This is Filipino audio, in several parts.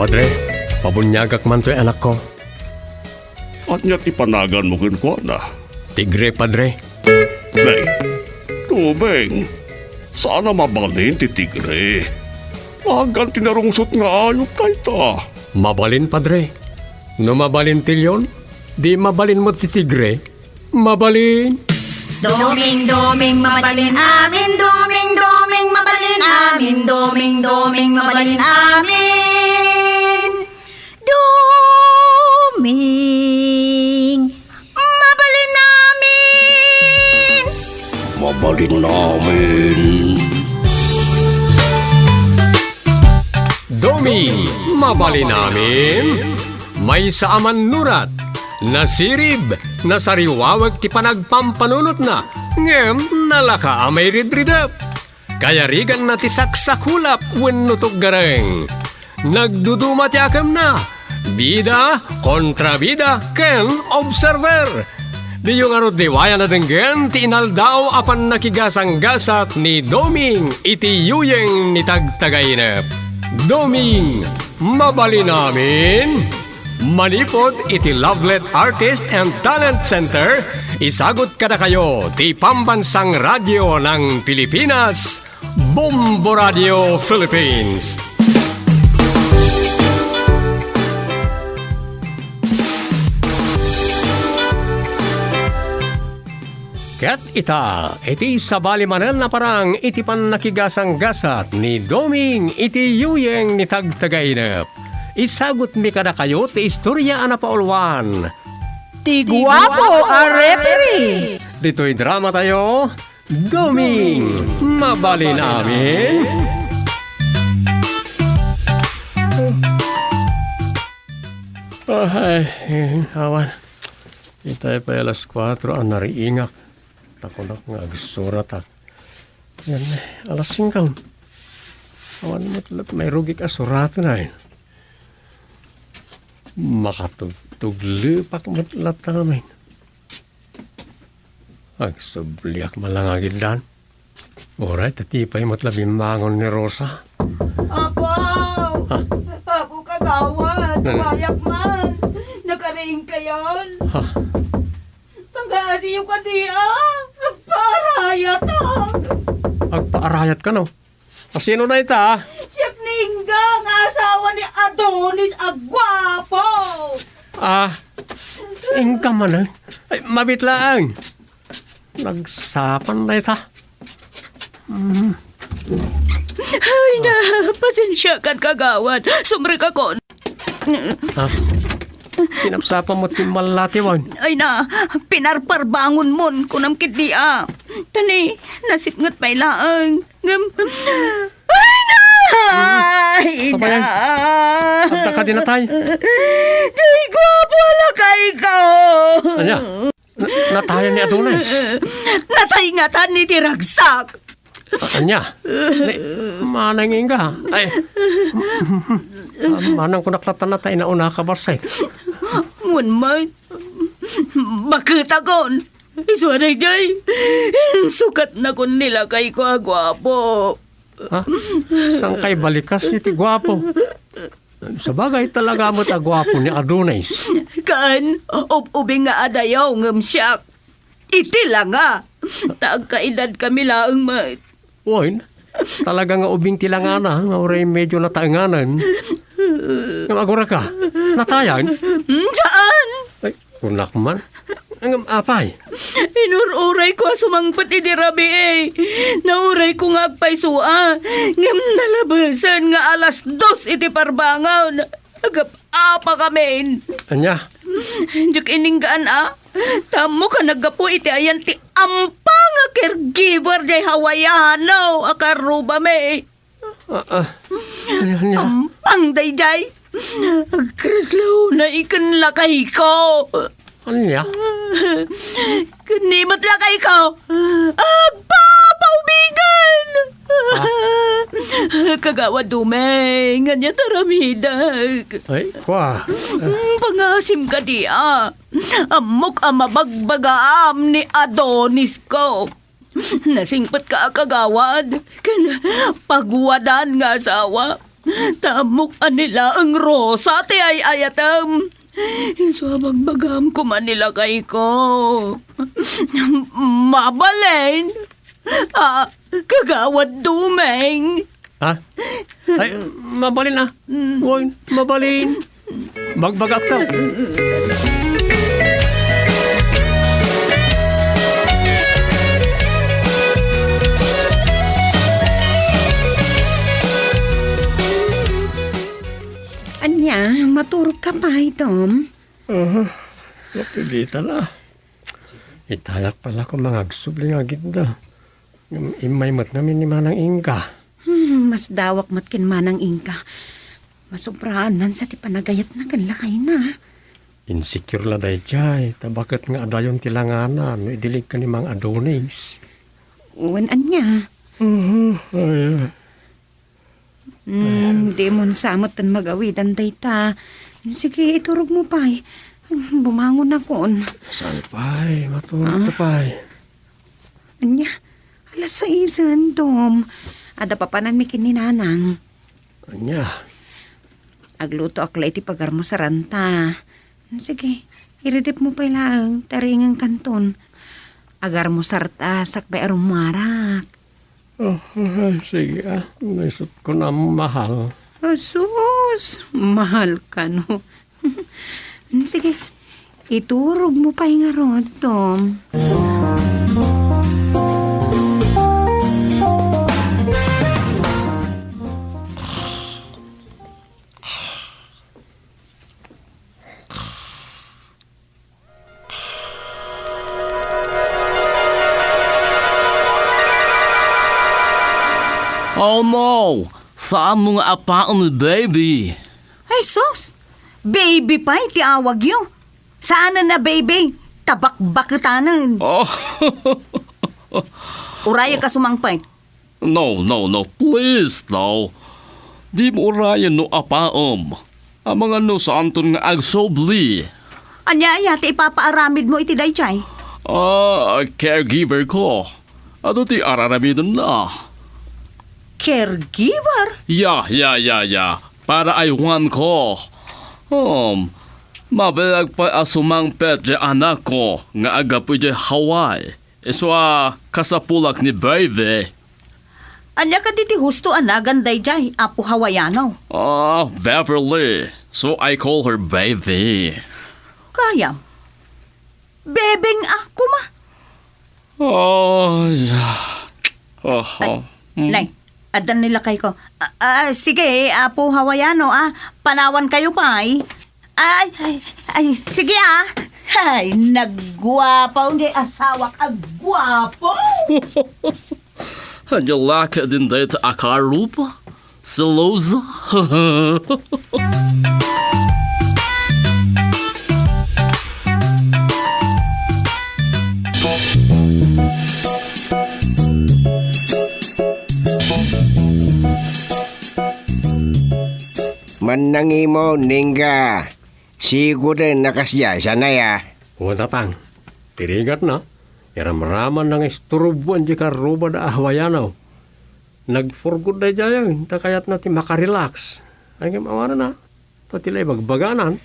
Padre, pabunyagak man to'y anak ko. At niya't ipanagan mo ko na. Tigre, Padre. Nay, tubeng. Sana mabalin ti tigre. Magan tinarungsot nga ayop na ita. Mabalin, Padre. No mabalin tilyon, di mabalin mo ti tigre. Mabalin. Doming mabalin amin, doming mabalin amin, doming mabalin amin. Doming mabalin amin. Mabalin namin. Domi, mabalin namin. May saaman nurat. Nasirib, nasariwawag ti panagpampanunot na. Ngem, nalaka amay ridridap. Kaya rigan na ti saksakulap wenno gareng. Nagduduma ti akam na. Bida, kontrabida, ken observer. Di yung arot diwaya na denggen ti inaldaw apan nakigasang-gasat ni Doming iti yuyeng ni tagtagainep. Doming, mabali namin. Manipod iti Lovelet Artist and Talent Center, isagot kada kayo ti Pambansang Radyo ng Pilipinas, Bombo Radio Philippines. Ket ita, iti sabali manen na parang iti pan nakigasang-gasat ni Doming iti yuyeng ni tagtagainep. Isagot mi kada kayo ti istorya ana paulwan. Ti guwapo a referee. Dito'y drama tayo. Doming, mabali namin. Ay, awan. Itay pa alas 4 ang nariingak. Takunak nga agsurat at. Yan, alas 5. Awan matulad, may rugi ka surat na eh. Makatugtuglupak matlat namin. Agsubliak malangagid dan. Oray, tatipay matlabing mangon ni Rosa. Apo! Apo kagawad, wayak man. Nakaraing kayon. Ha? Pag-aasiyo ka diya. Parayat ah. Agpaarayat ka no? Sino na ita? Chef Ningga, ang asawa ni Adonis Agwapo. Ingka man eh. Ay, mabitlaang. Nagsapan na ita. Ay na, pasensya kan kagawad. Sumri ka kon. Pinapsapan mo timalatiwan. Ay na, pinarparbangon mon kunam kidia. Tani, nasipngat pa ilaang. Ay na! Ay Kabayan, na! Agda ka din na tayo. Di gwapo lang kay ko! Anya? Natayan ni Adonis. Natayngatan ni Tiragsak. Anya? Manang ka. Ay. Manang ko naklatan na tayo na una ka barsay. Ngun may. Bakit akon? Iswaray jay. Sukat na kon nila kay ko agwapo. Ha? Saan kay balikas iti gwapo? Sa bagay talaga mo't agwapo ni Adonis. Kan, ubing nga adayaw ngam siyak. Iti lang nga. Taagkaedad kami laang may. Uy, talaga nga ubing tilangana. Nga oray medyo nataanganan. Nga agora ka. Natayan? Saan? Ay, kunak man. Ang apay. Inururay ko sumangpat iti rabi eh. Nauray ko nga agpaysua. Ngam nalabasan nga alas 2 iti parbangaw. Agap-apa kami. Anya? Diyak ininggaan Tamo ka nagapo iti ayan ti ampa nga caregiver jay Hawaiano. Akaruba me. Anya? Ampang day jay. Agkraslaw na ikan lakay ko. Anya? Kanimot lakay ko. Agpapaubigan. Kagawa dumeng. Ganyan taramidag. Ay, kwa. Pangasim ka diya. Amok ang mabagbagaam ni Adonis ko. Nasingpat ka kagawad. Pagwadan nga asawa. Tamok nila ang rosa ti ay ayatam. Suhabang bagam ko man nila kay ko. Mabalen. Kagawad dumeng. Ha? Ay, mabalin na. Huwag, mabalin. Bagbagak ka. Anya, maturog ka pa, Tom. Napilitan na. Itayak pala ko mga agsubli nga ginda. Imay mat namin ni Manang Inka. Mas dawak mat kin manang ingka. Masubraanan sa ti panagayat na kanlakay na. Insecure la day jay. Tabakat nga adayon tilanganan. No idilig ka ni Mang Adonis. Uwan anya. Ay, Di mo samot tan magawidan dayta. Sige, iturog mo pa. Bumangon ako. saan pa'y? Matulog pa'y. Anya, alas 6, Tom. Ada papanan mi kininanang. Anya, Agluto aklay ti pagar mo sa ranta. Sige, iridip mo pa lang. Taringang kanton. Agar mo sarta sakbay arumarak. sige naisip ko na mahal. Asus, mahal ka no. Sige, iturog mo pa nga ron, Tom. Oh no! Saan mo nga apaan, baby? Ay sus! Baby pa iti awag yo. Saan na baby? Tabak-bakitanan. Oh, Uraya ka sumangpay. no, please, no. Di mo rayan no apaam. Ang mga no sa anton nga agsobli. Anya ti ipapaaramid mo iti daychay. Caregiver ko. Ano ti araramidon na? Caregiver? Ya. Para aywan ko. Mabalag pa asumang pet di anak ko nga agapoy di Hawaii. Iswa kasapulak ni baby. Anya ka diti husto anagan dayjay, apo Hawaiano. Beverly. So I call her baby. Kayam. Bebeng ako ma. Oh, yeah. Nay, adan nila kay ko. Sige, apo Hawaiano, panawan kayo pa ay. Ay, sige Ay, nagwapaw ni asawa ka gwapo. And you like it in that akarupa? Siloza? Manangi mo, Ningga. Siguro nakasya sana ya. Wala pang. Tirigat na. Iram-raman ng isturubuan di ka ruba da ahwayanaw. Nag-forgood na dyan. Takayat natin makarelax. Ang mawara na. Pati lay magbaganan.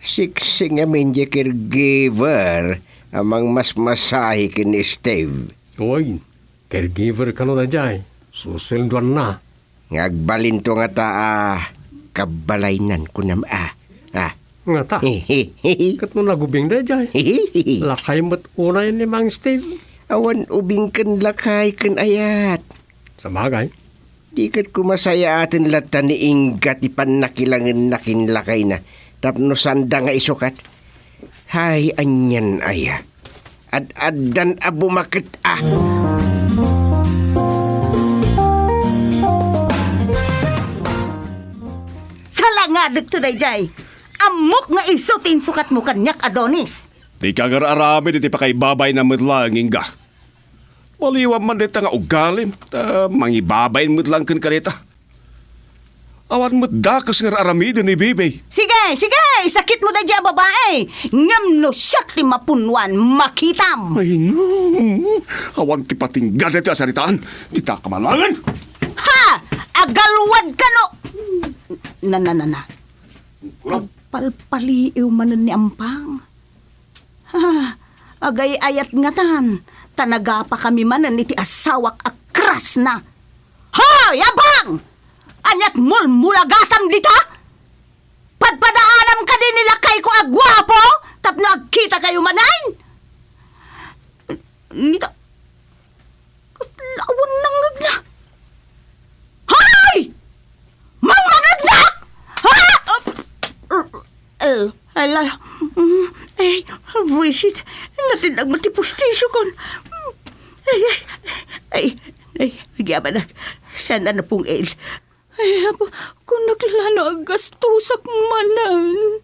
Siksing amin di caregiver amang mas masahi kin Steve. Uy, caregiver ka na dyan. Susilduan na. Ngagbalin to nga ta kabalaynan ko na Nga ta. Kat mo nagubing na dyan. Lakay mo't unay ni Mang Steve. Awan ubing kan lakay kan ayat. Sa bagay. Di kat kumasaya atin latan ni Ingat ipan nakilangan nakin lakay na. Tapno sanda nga isukat. Hay anyan aya. Ad-adan abumakit Nga dito dayjay. Amok nga isutin sukat mo kanyak Adonis. Di ka gararami iti pakaibabay na madlangin ka. Maliwan man dito nga ugalim. Mangibabayin mo lang kan kanita. Awan mo dakas nga aramidin ni Bibi. Sige, sakit mo dayjay babae. Ngam no siyak ti mapunwan makitam. Ay no. Awan ti patinggan ito asaritaan. Di ta kamalangan. Ha! agalwad ka no. Na. Palpaliw manan ni Ampang. Ha, agay ayat nga tan. Tanaga pa kami manan iti asawak akras na. Hoy, abang! Anyat mulmulagatam dita? Padpadaanam ka din nila kay ko agwapo? Tapno agkita kayo manain? Nita, lawan nang ngagna. Hoy! Mang magagnak! Ha? Ala, Richard, natin ang matipustisyo kon. Nagyaman na, sana na pong el. Ay, kung naglano ang gastusak manan.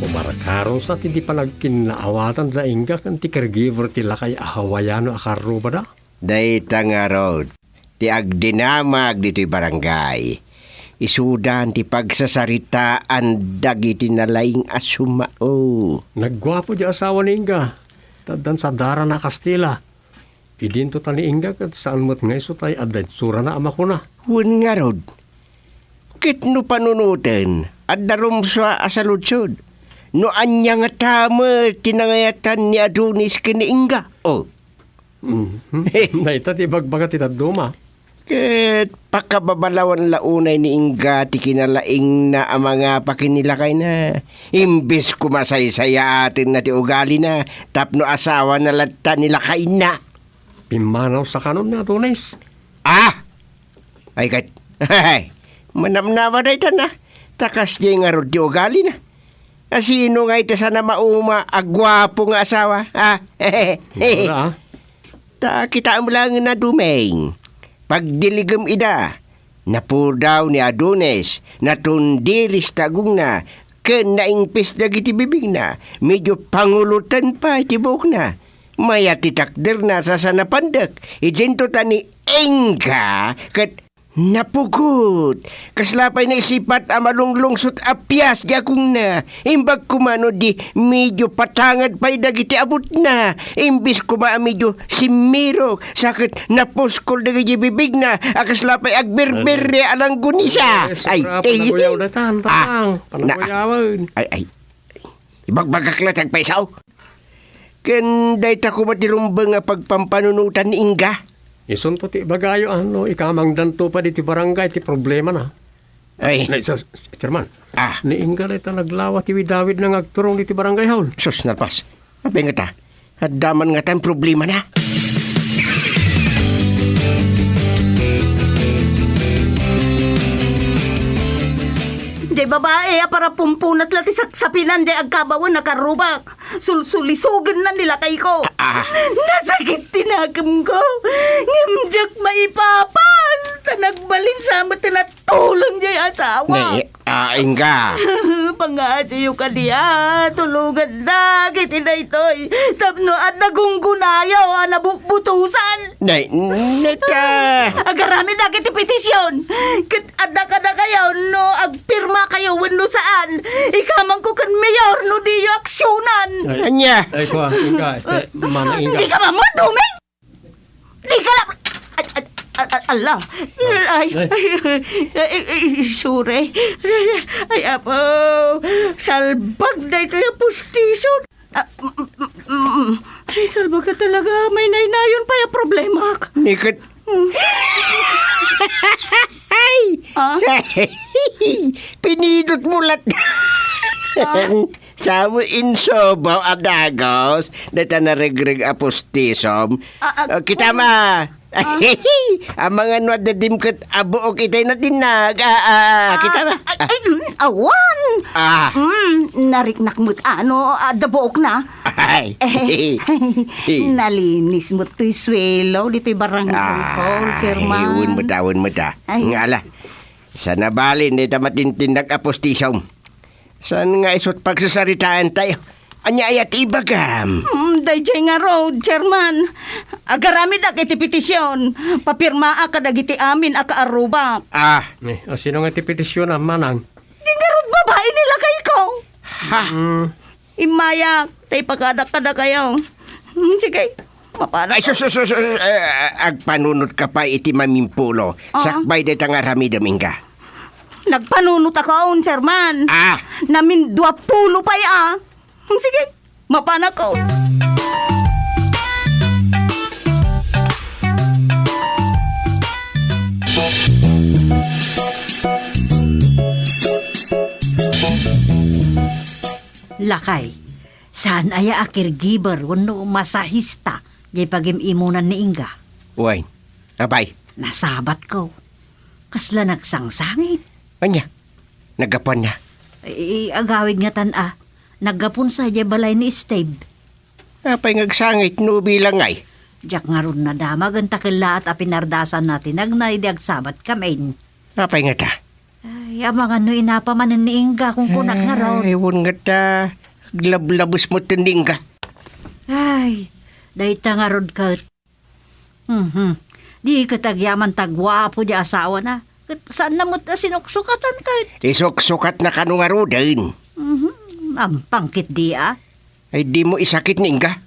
Kumarakaron sa ti di pa nagkinaawatan da ingga kan ti caregiver ti lakay ahawayano akaruba da. Dayta nga rod, ti agdinamag dito'y barangay. Isudan ti pagsasaritaan dagiti nalaing asumao. Naggwapo di asawa ni Inga. Tadan sa dara na Kastila. Idinto ta ni Inga kat saan mo't ngay so tay adventsura na ama ko na. Hun nga rod, kit no panunutin at darum sa asaludsod. No anya nga tama tinangayatan ni Adonis kiniingga. Oh, Naita ti bagbaga ti taduma. ket pakababalawan launay ni Inga ti kinalaing na ang mga pakinilakay na. Imbis kumasaysaya atin na ti ugali na, tapno asawa na latta nilakay na. Pimanaw sa kanon na tunis. Ah! Ay kat, manamnama na ita na. Takas di nga rod ti ugali na. Asino nga ita sana mauma agwapo nga asawa? Ah, Wala. ta kita mo lang na dumeng. Pagdiligam ida, napudaw ni Adonis, natundiris tagong na, ken naingpis dagiti bibig na, medyo pangulutan pa itibok na. Maya titakder na sa sanapandak, idento ta ni Inga, kat napugot. Kaslapay na isipat amalunglungsot apyas jakong na. Imbag kumano di medyo patangad pa'y dagiti abot na. Imbis kuma medyo simirok. Sakit napuskol dagiti bibig na. Kaslapay agberbere alang gunisa. Panaguyaw na tan. Panaguyawan. Ay. Ibagbagak na tagpaisaw. Ken dayta ko matirumbang nga pagpampanunutan ni Inga. Isunto ti bagayo ano, ikamang danto pa di ti barangay ti problema na. Ay, Na isa, Chairman, ah, ni Inga ita naglawa ti Dawid na ngagturong di ti barangay haul. sus nalpas. Apay nga ta. Hadaman nga tayong problema na. Di babae, para pumpunat lati saksapinan di agkabawan nakarubak. Sulsulisugan na nila kay ko. Nasakit tinagam ko. Ngimjak maipapas. Tanagbalin sa mata na tulong di asawa. Inga. Pangasiyo ka diya. Tulugan na. Kiti na ito'y. Tapno at nagunggunayaw. Nabubutusan. Neta. Agarami na kiti petisyon. Kit adda ka na kayo no agpirma kayo wenno saan. Ikamang ko kan mayor no di yu aksyonan. Anya. Ay ko, Inga, mana Inga. Di ka mamudumi. Di ka lang. Allah. Ay, sure. Ay, apo. Salbag na ito yung pustison. Ay, salbag ka talaga. May nainayon pa yung problema. Nikot. Ah? Pinidot mo lat. Samo insobaw adagos na tanaregreg apostisom. Kita ma. Ang mga nuadadim kat abuok itay na dinag. Kita ma. Awan. Ah. Nariknak mo't ano, dabuok na. Ay. Nalinis mo to'y swelo, dito'y barangay ko, Chairman. Iwan mo ta. Ay. Ngala. Sa nabalin, ito matintindag apostisom. Saan nga isot pagsasaritaan tayo? Anya ayat ibagam. Dayjay nga road, Chairman. Agarami da kiti petisyon. Papirma ka dagiti amin aka aruba. Ah. Sino nga ti petisyon na manang? Di nga road babae nila kay ko. Ha. Imaya, Tay pagkadak ka na kayo. Sige, mapanak Ay, sus, agpanunot ka pa iti mamimpulo. Sakbay de tanga rami Dominga. Nagpanunot ako, Sherman. Ah, Namin 20 pa ya. Sige, mapanak ko. Lakay, saan aya akir giver wano masahista jay pagimimunan ni Inga? uy. Abay, Nasabat ko. Kasla nagsangsangit. anya. Nagapon na. Agawid nga tan-a. Naggapon sa jay balay ni Steve. Apay ngagsangit no bilang ay. Diyak nga ron na damag ang takila at apinardasan natin nagnaidag sabat kamain. Apay nga ta. Ay, amang ano inapamanin ni Inga kung kunak nga ron. Ewan nga ta. Glablabos mo tinding ka. Ay, dahi nga ron ka. Di katagyaman tagwapo di asawa na. Saan na mo't sinuksukatan ka? Isok-sukat na kanungaro din. Ang pangkit di ah. Ay di mo isakit ningga.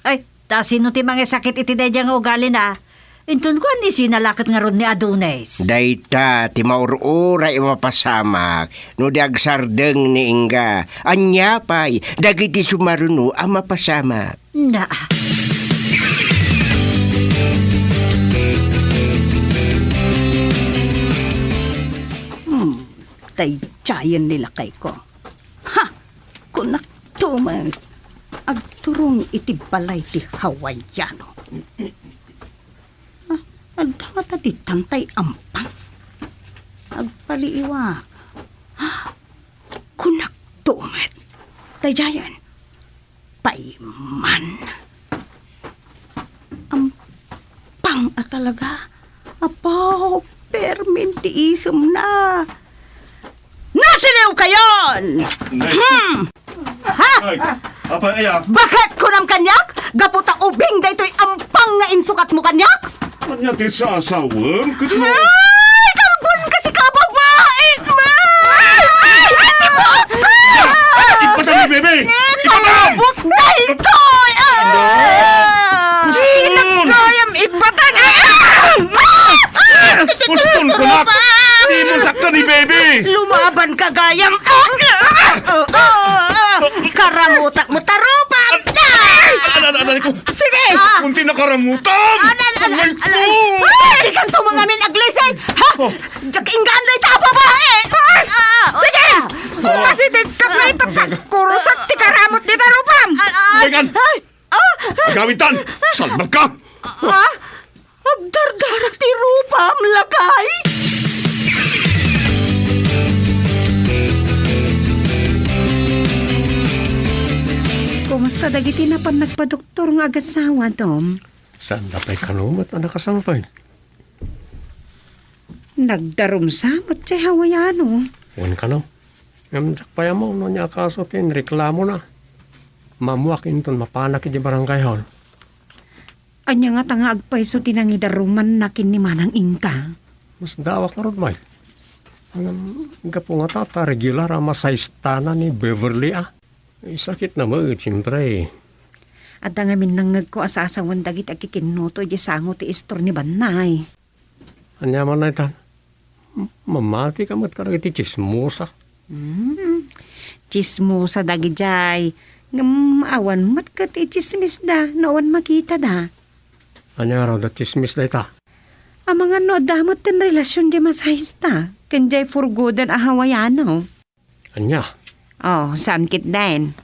Ay, ta sino ti mga sakit iti dayang ugali na. Intun ko ni sinalakit nga ron ni Adonis. Dayta, ti maururay mapasamak. No dagsardeng ni Inga. Anya pay, dagiti sumaruno ang mapasamak. Na. Taytsayan nila kay ko. Ha! Kunak tumat. Agturong iti balay ti Hawaiiano. Anda nga tadi tantay ampang. Agpaliiwa. Kunak tumat. Taytsayan. Paiman. Ampang at talaga. Apaw, permintiism na. Nasiliw kayon! Ay, apa aya? Bakit ko ng kanyak? Gaputa ubing daytoy ampang nga insukat mo kanyak? Anya ti sasawem kuno. Ay, kalbon kasi ka babae ma! Ipatan ni bebe. Ipatan. Kalabot na itoy! Pustol. Kayam ipatan! Pustol ko nak. Di mo saktan ni bebe. Lumaban ka gayam! Karamutak mo tarupan! Anan ko. Sige! Kunti na karamutan. Aray ko. Ay, kanto mga min aglisay! Ha? Diyak inggaan na ita babae! Sige! Masitig ka na ipapagkurusat ti karamot ni tarupam! Wegan. Agawitan. Salbag ka. Ha? Agdardarak ti rupam, lakay! Kumusta dagiti na pan nagpadoktor nga agasawa, Tom? Saan na pa'y kanumat na nakasangpay? Nagdarumsamot si Hawaiiano. Huwag ka no. Ngam sakpaya mo, no niya kaso tin, reklamo na. Mamuak inton mapanak iti barangay hall. Anya nga tanga agpaiso tinangidaruman na kinimanang ingka. Mas dawak na ron, Mike. Ang gapo nga tata, regular ama sa istana ni Beverly ah. Sakit na mo, siyempre. At ang amin nangag ko asasawan dagit akikinuto di sango ti istor ni Banay. Anya man na itan. Mamati ka mat karag iti chismosa. Chismosa dagi jay. Ngam awan mat kat chismis da, nawan makita da. Anya raw da chismis da ita. Ang mga no damot ten relasyon di masahista. Kanjay furgodan a Hawaiiano. Anya, Oh, samkit din.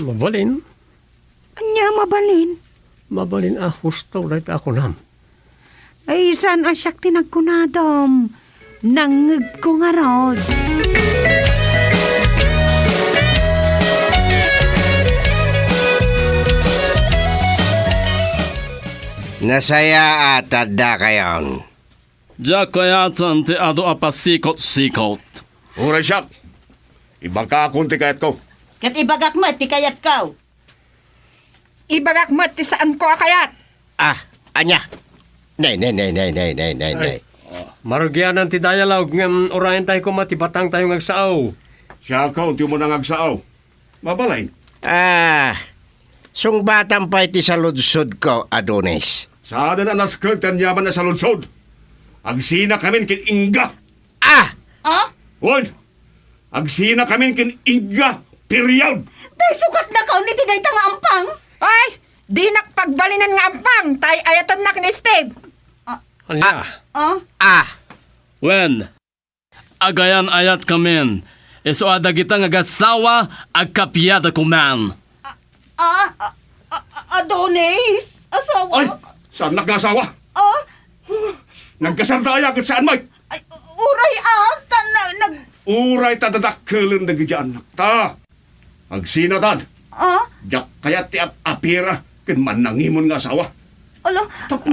mabalin. Anya mabalin. Mabalin husto da ita ako nam. Ay, saan asyak tinagkunadom? Nangag ko nga rod. Nasaya at da kayon. Diyak kayatan ti ado apasikot-sikot. Uray siyak. Ibang ka akong tikayat ko. Kat ibagak mo, ti kayat ka. Ibagak mo ti saan ko akayat. Ah, anya. Nay. Marugyanan ti dialogue ngam orayan tayo kumatibatang tayo ngagsaaw. Siya ka, unti mo nang agsaaw. Mabalay. Sungbatan pa iti sa ludsod ko, Adonis. Sada na naskagtan yaman na sa lunsod. Agsina kami kin Inga. Ah! Wan! Agsina kami kin Inga. Period! Day sukat na kaon ni tinay nga ampang. Ay, di nakpagbalinan nga ampang. Tay ayatan nak ni Steve. Anya, When, agayan ayat kamen, iso ada kita nga gasawa agkapiyada kuman. Adonis, asawa. Ay! Saan nagkasawa? Nagkasardaya kat saan, Mike? Ay, uray nag... Uray tadadakkelan na gidyan nakta. Agsinatad. Jak kaya ti apira ken manangimon nga asawa. Ala, Tapos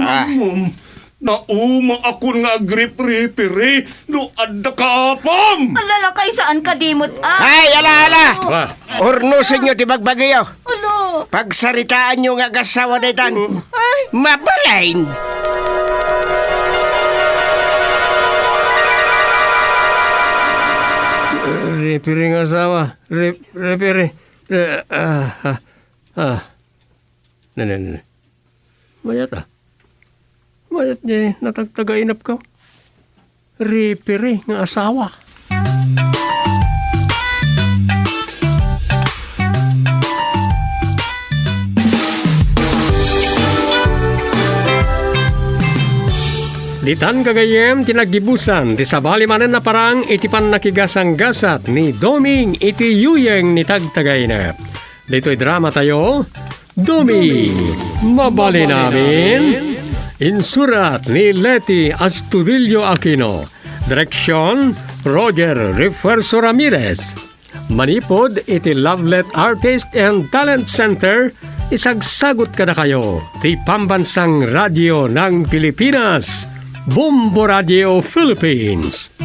nauma ako nga grip-ripiri no adda kapam. alala kay saan ka dimot, Ay, ala! wa, Urnusin nyo ti bagbagayo. Ala, Pagsaritaan nyo nga gasawa na itan. Mabalain! repiri ng asawa, repiri, Nene. Mayat ah. Mayat niya natagtagainap ka. Repiri ng asawa. Ditan kagayem tinagibusan ti sabali manen na parang iti pan nakigasang gasat ni Doming iti yuyeng ni tagtagainap. Dito'y drama tayo, Doming, mabali namin. Insurat ni Leti Astudillo Aquino. Direksyon, Roger Refuerzo Ramirez. Manipod iti Lovelet Artist and Talent Center. Isagsagot ka na kayo. Ti Pambansang Radio ng Pilipinas. Bombo Radio Philippines.